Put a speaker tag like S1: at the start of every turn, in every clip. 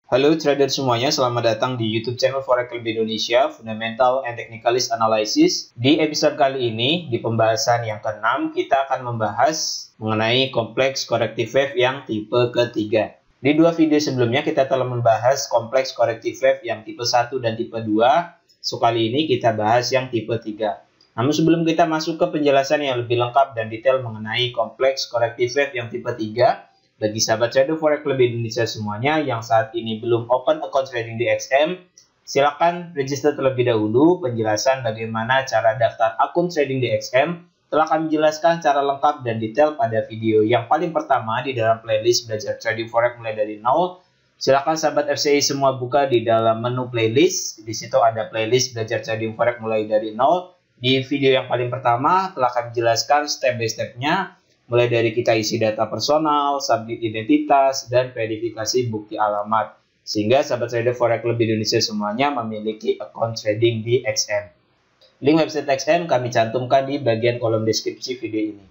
S1: Halo trader semuanya, selamat datang di YouTube channel Forex Club Indonesia, Fundamental and Technicalist Analysis. Di episode kali ini, di pembahasan yang ke-6, kita akan membahas mengenai kompleks corrective wave yang tipe ketiga. Di dua video sebelumnya, kita telah membahas kompleks corrective wave yang tipe 1 dan tipe 2. So, kali ini kita bahas yang tipe 3. Namun sebelum kita masuk ke penjelasan yang lebih lengkap dan detail mengenai kompleks corrective wave yang tipe 3, bagi sahabat trader Forex Club Indonesia semuanya yang saat ini belum open account trading di XM, silakan register terlebih dahulu. Penjelasan bagaimana cara daftar akun trading di XM telah kami jelaskan secara lengkap dan detail pada video yang paling pertama di dalam playlist belajar trading Forex mulai dari nol. Silakan sahabat FCI semua buka di dalam menu playlist. Di situ ada playlist belajar trading Forex mulai dari nol. Di video yang paling pertama telah kami jelaskan step by step-nya. Mulai dari kita isi data personal, submit identitas, dan verifikasi bukti alamat. Sehingga sahabat trader Forex Club Indonesia semuanya memiliki account trading di XM. Link website XM kami cantumkan di bagian kolom deskripsi video ini.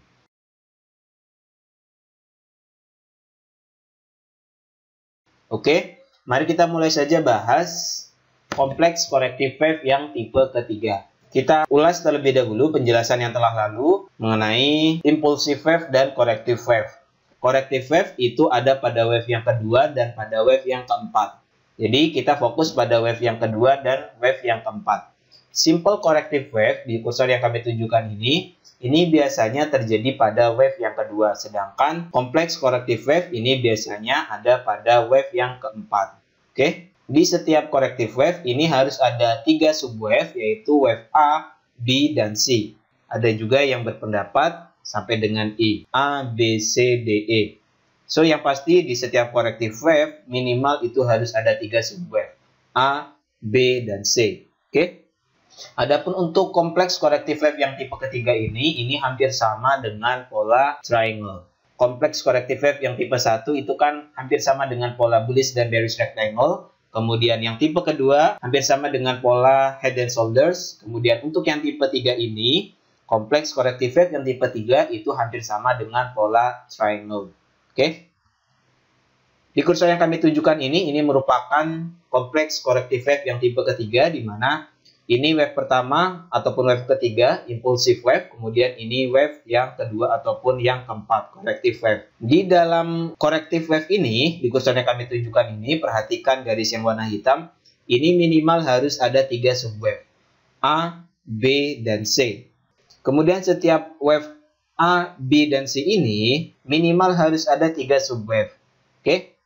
S1: Oke, mari kita mulai saja bahas kompleks corrective wave yang tipe ketiga. Kita ulas terlebih dahulu penjelasan yang telah lalu mengenai impulsive wave dan corrective wave. Corrective wave itu ada pada wave yang kedua dan pada wave yang keempat. Jadi kita fokus pada wave yang kedua dan wave yang keempat. Simple corrective wave di kursor yang kami tunjukkan ini biasanya terjadi pada wave yang kedua. Sedangkan kompleks corrective wave ini biasanya ada pada wave yang keempat. Oke? Di setiap corrective wave ini harus ada 3 subwave, yaitu wave A, B, dan C. Ada juga yang berpendapat sampai dengan E. A, B, C, D, E. So, yang pasti di setiap corrective wave minimal itu harus ada 3 subwave. A, B, dan C. Oke? Adapun untuk kompleks corrective wave yang tipe ketiga ini hampir sama dengan pola triangle. Kompleks corrective wave yang tipe 1 itu kan hampir sama dengan pola bullish dan bearish rectangle. Kemudian yang tipe kedua hampir sama dengan pola head and shoulders. Kemudian untuk yang tipe 3 ini, kompleks corrective wave yang tipe 3 itu hampir sama dengan pola triangle. Oke. Di kursor yang kami tunjukkan ini merupakan kompleks corrective wave yang tipe ketiga, di mana ini wave pertama ataupun wave ketiga, impulsive wave. Kemudian ini wave yang kedua ataupun yang keempat, corrective wave. Di dalam corrective wave ini, di kursor yang kami tunjukkan ini, perhatikan garis yang warna hitam. Ini minimal harus ada 3 subwave. A, B, dan C. Kemudian setiap wave A, B, dan C ini, minimal harus ada 3 subwave. Oke?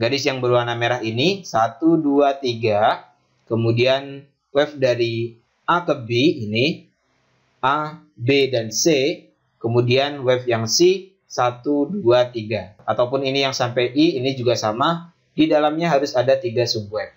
S1: Garis yang berwarna merah ini, 1, 2, 3. Kemudian wave dari A ke B ini, A, B, dan C. Kemudian wave yang C, 1, 2, 3. Ataupun ini yang sampai I, ini juga sama. Di dalamnya harus ada 3 subwave.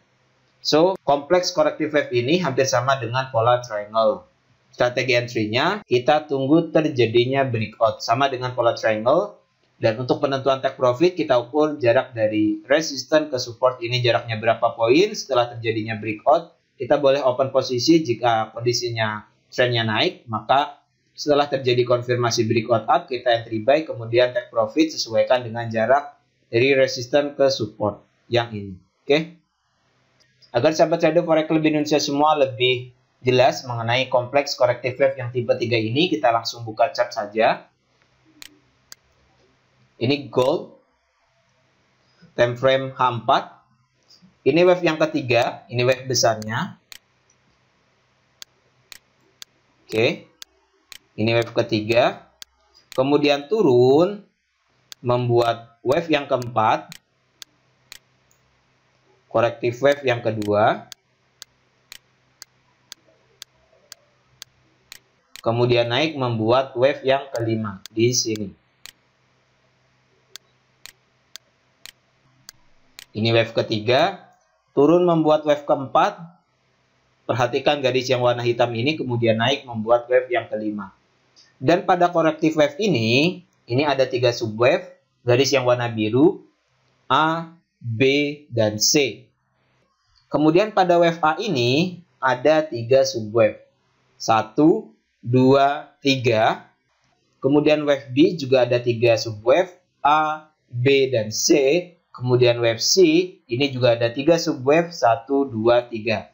S1: So, kompleks corrective wave ini hampir sama dengan pola triangle. Strategi entry-nya, kita tunggu terjadinya breakout. Sama dengan pola triangle. Dan untuk penentuan take profit, kita ukur jarak dari resistance ke support ini jaraknya berapa poin. Setelah terjadinya breakout, kita boleh open posisi jika kondisinya trennya naik, maka setelah terjadi konfirmasi breakout up, kita entry buy, kemudian take profit sesuaikan dengan jarak dari resistance ke support yang ini. Oke? Agar sahabat trader Forex Club Indonesia semua lebih jelas mengenai kompleks corrective wave yang tipe 3 ini, kita langsung buka chart saja. Ini gold, time frame H4. Ini wave yang ketiga, ini wave besarnya. Oke. Ini wave ketiga. Kemudian turun, membuat wave yang keempat. Corrective wave yang kedua. Kemudian naik membuat wave yang kelima di sini. Ini wave ketiga. Turun membuat wave keempat, perhatikan garis yang warna hitam ini, kemudian naik membuat wave yang kelima. Dan pada corrective wave ini ada 3 subwave, garis yang warna biru, A, B, dan C. Kemudian pada wave A ini ada 3 subwave, 1, 2, 3. Kemudian wave B juga ada 3 subwave, A, B, dan C. kemudian wave C, ini juga ada 3 subwave, 1, 2, 3.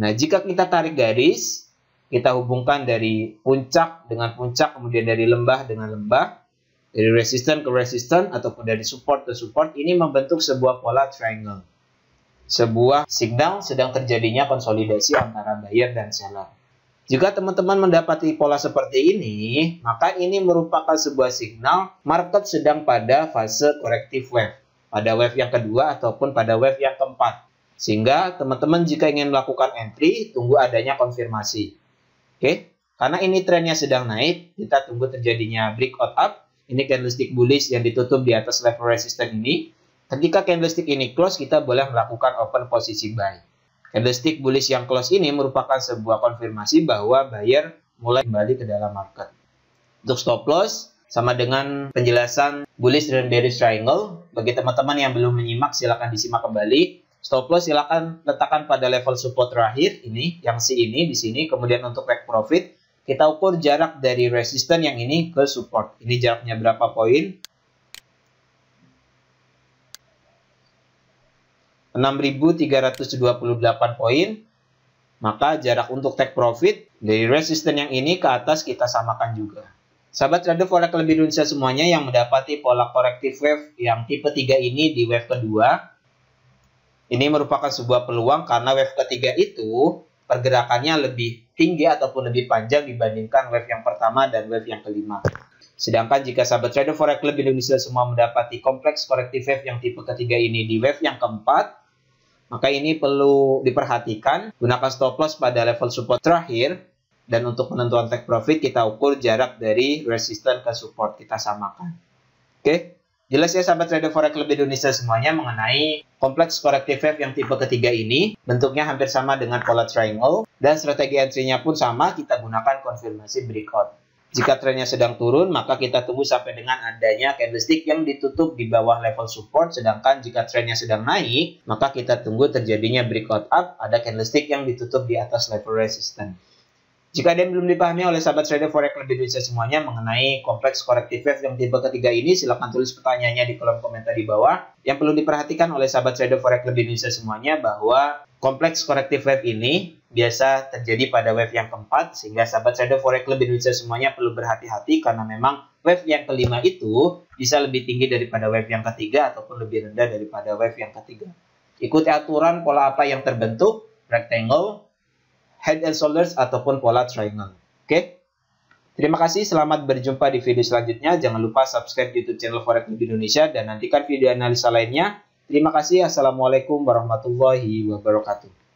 S1: Nah, jika kita tarik garis, kita hubungkan dari puncak dengan puncak, kemudian dari lembah dengan lembah, dari resisten ke resisten, ataupun dari support ke support, ini membentuk sebuah pola triangle. Sebuah signal sedang terjadinya konsolidasi antara buyer dan seller. Jika teman-teman mendapati pola seperti ini, maka ini merupakan sebuah signal market sedang pada fase corrective wave. Pada wave yang kedua ataupun pada wave yang keempat. Sehingga teman-teman jika ingin melakukan entry, tunggu adanya konfirmasi. Oke, karena ini trennya sedang naik, kita tunggu terjadinya breakout up. Ini candlestick bullish yang ditutup di atas level resistance ini. Ketika candlestick ini close, kita boleh melakukan open posisi buy. Candlestick bullish yang close ini merupakan sebuah konfirmasi bahwa buyer mulai kembali ke dalam market. Untuk stop loss, sama dengan penjelasan bullish dan bearish triangle. Bagi teman-teman yang belum menyimak, silakan disimak kembali. Stop loss silakan letakkan pada level support terakhir ini, yang C ini di sini. Kemudian untuk take profit, kita ukur jarak dari resisten yang ini ke support. Ini jaraknya berapa poin? 6.328 poin. Maka jarak untuk take profit dari resisten yang ini ke atas kita samakan juga. Sahabat trader forex lebih Indonesia semuanya yang mendapati pola corrective wave yang tipe 3 ini di wave kedua, ini merupakan sebuah peluang karena wave ketiga itu pergerakannya lebih tinggi ataupun lebih panjang dibandingkan wave yang pertama dan wave yang kelima. Sedangkan jika sahabat trader forex lebih Indonesia semua mendapati kompleks corrective wave yang tipe ketiga ini di wave yang keempat, maka ini perlu diperhatikan. Gunakan stop loss pada level support terakhir. Dan untuk penentuan take profit, kita ukur jarak dari resisten ke support, kita samakan. Oke, jelas ya sahabat trader forex lebih Indonesia semuanya mengenai kompleks corrective wave yang tipe ketiga ini. Bentuknya hampir sama dengan pola triangle. Dan strategi entry-nya pun sama, kita gunakan konfirmasi breakout. Jika trennya sedang turun, maka kita tunggu sampai dengan adanya candlestick yang ditutup di bawah level support. Sedangkan jika trennya sedang naik, maka kita tunggu terjadinya breakout up, ada candlestick yang ditutup di atas level resistance. Jika ada yang belum dipahami oleh sahabat trader forex lebih Indonesia semuanya mengenai kompleks corrective wave yang tipe ketiga ini, silakan tulis pertanyaannya di kolom komentar di bawah. Yang perlu diperhatikan oleh sahabat trader forex lebih Indonesia semuanya bahwa kompleks corrective wave ini biasa terjadi pada wave yang keempat, sehingga sahabat trader forex lebih Indonesia semuanya perlu berhati-hati karena memang wave yang kelima itu bisa lebih tinggi daripada wave yang ketiga ataupun lebih rendah daripada wave yang ketiga. Ikuti aturan pola apa yang terbentuk, rectangle, head and shoulders, ataupun pola triangle. Oke? Terima kasih, selamat berjumpa di video selanjutnya. Jangan lupa subscribe YouTube channel Forex Lebih Indonesia dan nantikan video analisa lainnya. Terima kasih. Assalamualaikum warahmatullahi wabarakatuh.